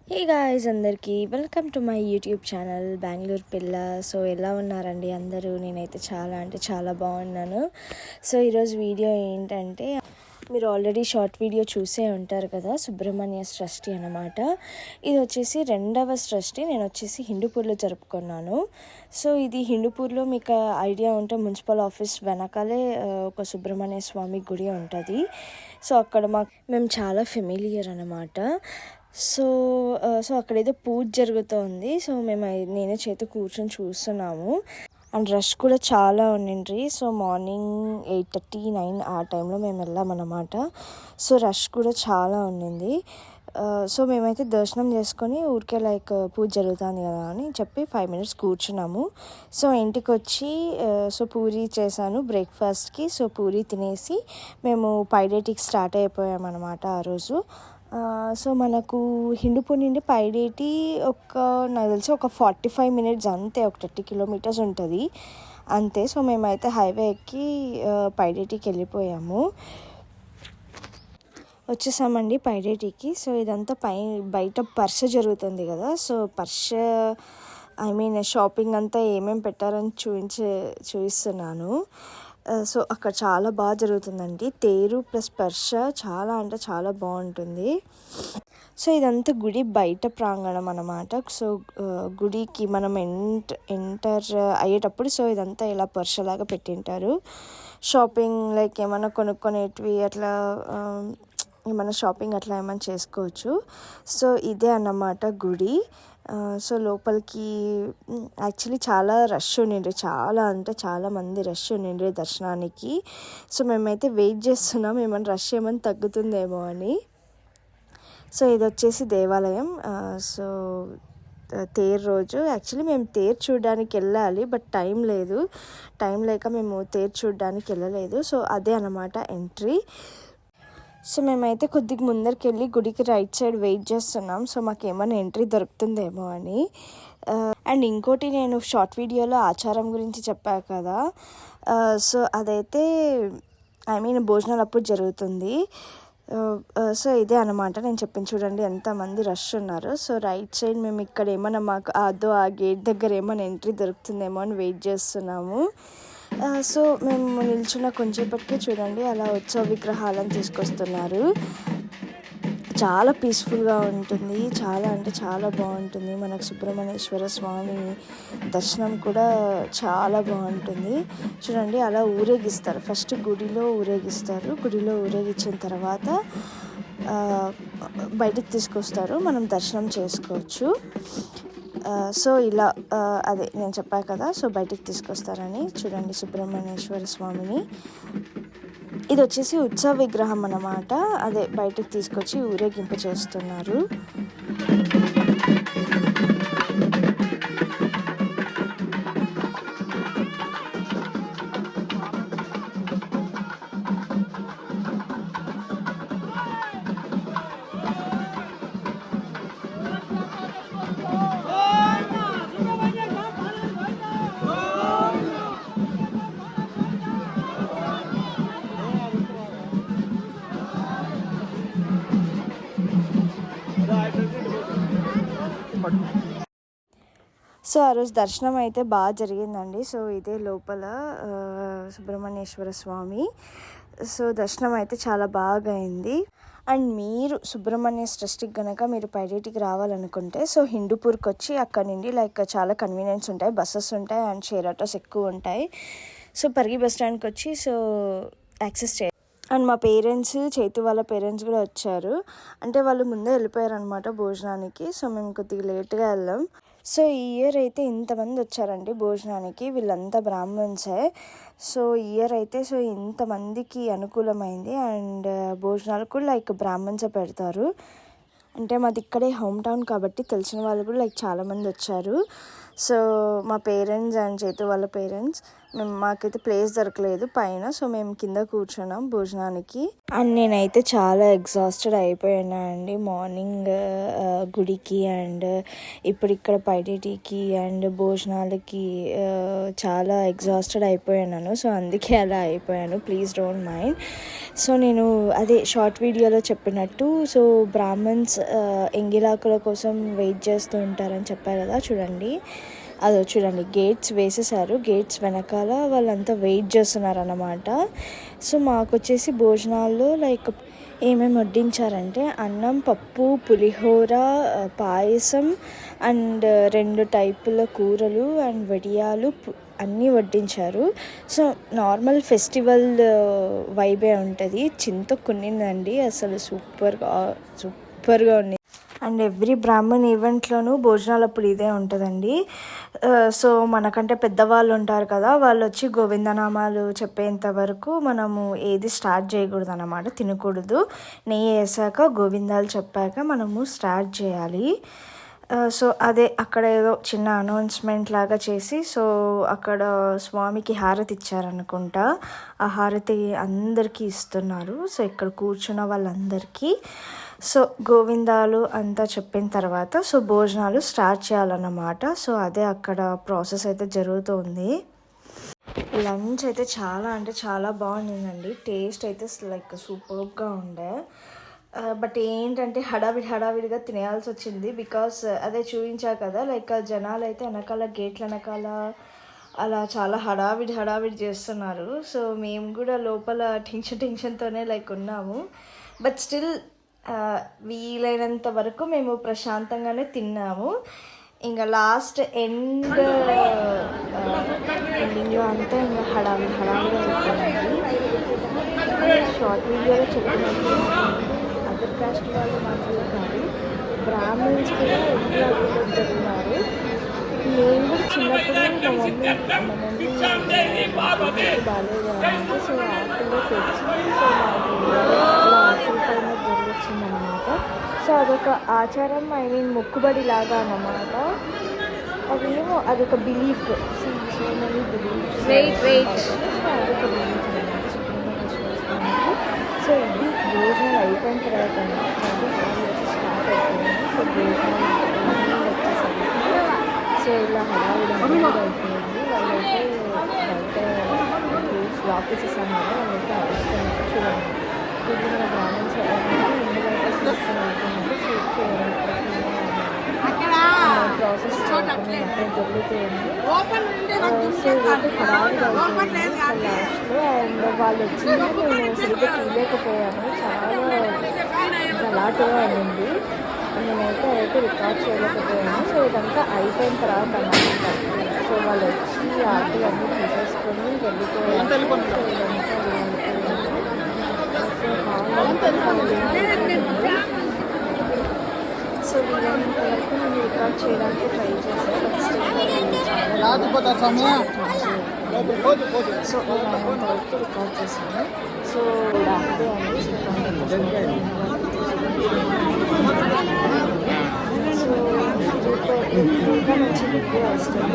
Hey guys, అందరికీ welcome to my YouTube channel Bengaluru పిల్ల. So ఎలా ఉన్నారండి అందరూ? నేనైతే చాలా అంటే చాలా బాగున్నాను. సో ఈరోజు వీడియో ఏంటంటే, మీరు ఆల్రెడీ షార్ట్ వీడియో చూసే ఉంటారు కదా, సుబ్రహ్మణ్య షష్ఠి అనమాట. ఇది వచ్చేసి 2వ షష్ఠి. నేను వచ్చేసి హిందూపూర్లో జరుపుకున్నాను. సో ఇది హిందూపూర్లో మీకు ఐడియా ఉంటే మున్సిపల్ ఆఫీస్ వెనకాలే ఒక సుబ్రహ్మణ్య స్వామి గుడి ఉంటుంది. సో అక్కడ మేము చాలా ఫెమిలియర్ అనమాట. సో అక్కడేదో పూజ జరుగుతోంది. సో నేనే చేతి కూర్చొని చూస్తున్నాము. అండ్ రష్ కూడా చాలా ఉండిండ్రి. సో మార్నింగ్ 8:30, 9 ఆ టైంలో మేము వెళ్ళామన్నమాట. సో రష్ కూడా చాలా ఉండింది. సో మేమైతే దర్శనం చేసుకొని ఊరికే పూజ జరుగుతుంది కదా అని చెప్పి 5 minutes కూర్చున్నాము. సో ఇంటికి వచ్చి సో పూరీ చేశాను బ్రేక్ఫాస్ట్కి. సో పూరీ తినేసి మేము పైడేటికి స్టార్ట్ అయిపోయామన్నమాట ఆ రోజు. సో మనకు హిందూపూర్ నుండి పైడేటి నాకు తెలిసి ఒక 45 minutes అంతే, ఒక 30 kilometers ఉంటుంది అంతే. సో మేమైతే హైవే ఎక్కి పైడేటికి వెళ్ళిపోయాము, వచ్చేసామండి పైడేటికి. సో ఇదంతా బయట పర్ష జరుగుతుంది కదా. సో పర్ష షాపింగ్ అంతా ఏమేమి పెట్టారని చూపిస్తున్నాను. సో అక్కడ చాలా బాగా జరుగుతుందండి. తేరు ప్లస్ పర్ష చాలా అంటే చాలా బాగుంటుంది. సో ఇదంతా గుడి బయట ప్రాంగణం అన్నమాట. సో గుడికి మనం ఎంటర్ అయ్యేటప్పుడు సో ఇదంతా ఇలా పర్షలాగా పెట్టింటారు. షాపింగ్ ఏమైనా కొనుక్కునేటివి అట్లా ఏమైనా షాపింగ్ అట్లా ఏమైనా చేసుకోవచ్చు. సో ఇదే అన్నమాట గుడి. సో లోపలికి యాక్చువల్లీ చాలా రష్ ఉండిండ్రి, చాలా అంటే చాలా మంది రష్ ఉండిండ్రి దర్శనానికి. సో మేమైతే వెయిట్ చేస్తున్నాం ఏమైనా రష్ ఏమైనా తగ్గుతుందేమో అని. సో ఇది వచ్చేసి దేవాలయం. సో తేరు రోజు యాక్చువల్లీ మేము తేరు చూడడానికి వెళ్ళాలి, బట్ టైం లేక మేము తేరు చూడడానికి వెళ్ళలేదు. సో అదే అన్నమాట ఎంట్రీ. సో మేమైతే కొద్దిగా ముందరికి వెళ్ళి గుడికి రైట్ సైడ్ వెయిట్ చేస్తున్నాం. సో మాకు ఏమైనా ఎంట్రీ దొరుకుతుందేమో అని. అండ్ ఇంకోటి, నేను షార్ట్ వీడియోలో ఆచారం గురించి చెప్పా కదా, సో అదైతే భోజనాలు అప్పుడు జరుగుతుంది. సో ఇదే అనమాట నేను చెప్పింది. చూడండి ఎంతమంది రష్ ఉన్నారు. సో రైట్ సైడ్ మేము ఇక్కడ ఏమైనా మాకు ఆ గేట్ దగ్గర ఏమైనా ఎంట్రీ దొరుకుతుందేమో అని వెయిట్ చేస్తున్నాము. సో మేము నిల్చున్న కొంచెంసేపటికే చూడండి అలా ఉత్సవ విగ్రహాలను తీసుకొస్తున్నారు. చాలా పీస్ఫుల్గా ఉంటుంది, చాలా అంటే చాలా బాగుంటుంది. మనకు సుబ్రహ్మణ్యేశ్వర స్వామి దర్శనం కూడా చాలా బాగుంటుంది. చూడండి అలా ఊరేగిస్తారు. ఫస్ట్ గుడిలో ఊరేగించిన తర్వాత బయటికి తీసుకొస్తారు, మనం దర్శనం చేసుకోవచ్చు. సో ఇలా అదే నేను చెప్పాను కదా, సో బయటికి తీసుకొస్తారని. చూడండి సుబ్రహ్మణ్యేశ్వర స్వామిని. ఇది వచ్చేసి ఉత్సవ విగ్రహం అన్నమాట. అదే బయటికి తీసుకొచ్చి ఊరేగింపు చేస్తున్నారు. సో ఆ రోజు దర్శనం అయితే బాగా జరిగిందండి. సో ఇదే లోపల సుబ్రహ్మణ్యేశ్వర స్వామి. సో దర్శనం అయితే చాలా బాగా అయింది. అండ్ మీరు సుబ్రహ్మణ్య షష్ఠికి కనుక మీరు పైడేటికి రావాలనుకుంటే సో హిందూపూర్కి వచ్చి అక్కడ నుండి చాలా కన్వీనియన్స్ ఉంటాయి, బస్సెస్ ఉంటాయి అండ్ షేర్ ఆటోస్ ఎక్కువ ఉంటాయి. సో పరిగి బస్ స్టాండ్కి వచ్చి సో యాక్సెస్ చేయాలి. అండ్ మా పేరెంట్స్, చైతు వాళ్ళ పేరెంట్స్ కూడా వచ్చారు. అంటే వాళ్ళు ముందే వెళ్ళిపోయారు అనమాట భోజనానికి. సో మేము కొద్దిగా లేట్గా వెళ్ళాం. సో ఈ ఇయర్ అయితే ఇంతమంది వచ్చారండి భోజనానికి, వీళ్ళంతా బ్రాహ్మణ్సే. సో ఈ ఇయర్ అయితే సో ఇంతమందికి అనుకూలమైంది. అండ్ భోజనాలు కూడా బ్రాహ్మణ్సే పెడతారు. అంటే మాది ఇక్కడే హోమ్ టౌన్ కాబట్టి తెలిసిన వాళ్ళు కూడా చాలామంది వచ్చారు. సో మా పేరెంట్స్ అండ్ చేతు వాళ్ళ పేరెంట్స్ మాకైతే ప్లేస్ దొరకలేదు పైన, సో మేము కింద కూర్చున్నాం భోజనానికి. అండ్ నేనైతే చాలా ఎగ్జాస్టెడ్ అయిపోయాను అండి మార్నింగ్ గుడికి అండ్ ఇప్పుడు ఇక్కడ పైడిటీకి అండ్ భోజనాలకి చాలా ఎగ్జాస్టెడ్ అయిపోయాను. సో అందుకే అలా అయిపోయాను, ప్లీజ్ డోంట్ మైండ్. సో నేను అదే షార్ట్ వీడియోలో చెప్పినట్టు, సో బ్రాహ్మణ్స్ ఎంగిలాకుల కోసం వెయిట్ చేస్తూ ఉంటారని చెప్పారు కదా, చూడండి అదో చూడండి గేట్స్ వేసేసారు, గేట్స్ వెనకాల వాళ్ళంతా వెయిట్ చేస్తున్నారు అన్నమాట. సో మాకు వచ్చేసి భోజనాల్లో లైక్ ఏమేమి వడ్డించారంటే అన్నం, పప్పు, పులిహోర, పాయసం అండ్ 2 టైపుల కూరలు అండ్ వడియాలు అన్నీ వడ్డించారు. సో నార్మల్ ఫెస్టివల్ వైబే ఉంటుంది. చింతకుండిందండి అసలు సూపర్గా ఉంది. అండ్ ఎవ్రీ బ్రాహ్మణ్ ఈవెంట్లోనూ భోజనాలు అప్పుడు ఇదే ఉంటుందండి. సో మనకంటే పెద్దవాళ్ళు ఉంటారు కదా, వాళ్ళు వచ్చి గోవిందనామాలు చెప్పేంత వరకు మనము ఏది స్టార్ట్ చేయకూడదు అన్నమాట, తినకూడదు. నెయ్యి వేసాక గోవిందాలు చెప్పాక మనము స్టార్ట్ చేయాలి. సో అదే అక్కడ ఏదో చిన్న అనౌన్స్మెంట్ లాగా చేసి, సో అక్కడ స్వామికి హారతి ఇచ్చారనుకుంటా, ఆ హారతి అందరికీ ఇస్తున్నారు. సో ఇక్కడ కూర్చున్న వాళ్ళందరికీ సో గోవిందాలు అంతా చెప్పిన తర్వాత సో భోజనాలు స్టార్ట్ చేయాలన్నమాట. సో అదే అక్కడ ప్రాసెస్ అయితే జరుగుతుంది. లంచ్ అయితే చాలా అంటే చాలా బాగుండిందండి, టేస్ట్ అయితే లైక్ సూపర్గా ఉండే. బట్ ఏంటంటే హడావిడిగా తినేయాల్సి వచ్చింది, బికాస్ అదే చూపించా కదా, లైక్ జనాలు అయితే వెనకాల గేట్ల వెనకాల అలా చాలా హడావిడి చేస్తున్నారు. సో మేము కూడా లోపల టెన్షన్తోనే లైక్ ఉన్నాము. బట్ స్టిల్ వీలైనంత వరకు మేము ప్రశాంతంగానే తిన్నాము. ఇంకా లాస్ట్ ఎండింగ్లో అంతా ఇంకా హడావిడి అయిపోయింది. షార్ట్ వీడియోలో చెప్పినట్టు అదర్ కాస్ట్ వాళ్ళు మాత్రమే కాదు, బ్రాహ్మణ్స్ కూడా ఇంట్లో జరిగినారు. నేను కూడా చిన్నప్పుడు మా మమ్మీ బాగాలేదు అంటే సో ఆకుల్లో తెచ్చి సో మాకు అలా ఆకుల పైన జరిగించిందనమాట. సో అదొక ఆచారం, ఐ మీన్ మొక్కుబడి లాగా అన్నమాట. అదేమో అదొక బిలీఫ్, సో మెనీ బిలీఫ్స్, అదొక బిలీఫ్ అనమాట. సో ఇది భోజనాలు అయిపోయిన తర్వాత స్టార్ట్ అయిపోయింది. సో భోజనాలు వచ్చేసరికి సో ఇలా హడావిడి అయిపోయింది. వాళ్ళైతే బయట వాపస్ ఇస్తాను కదా, వాళ్ళైతే అరుస్తున్నారు. చూడండి ఇది మన బ్రాహ్మణ్స్ ఇందులో అయితే తీసుకొని వెళ్తున్నారు. షూట్ చేయడానికి ప్రాసెస్ అక్కడ జరుగుతూ ఉంది. సో ఇదైతే హడావిడి అయిపోయింది లాస్ట్లో. అండ్ వాళ్ళు వచ్చింది నేను సరిగ్గా తీయలేకపోయాను, చాలా గలాటుగా ఉంది. నేనైతే అదైతే రికార్డ్ చేయలేకపోయాను. సో ఇదంతా అయిపోయిన తర్వాత అన్నమాట. సో వాళ్ళు వచ్చి ఆటలు అన్నీ తీసేసుకొని వెళ్ళిపోయారు. సో వీలైనంత వరకు నేను రికార్డ్ చేయడానికి ట్రై చేశాను. సో వీలైనంత వరకు రికార్డ్ చేశాను. సో అంతే అండి. సో ఇంకా మంచి వీడియో వస్తుంది.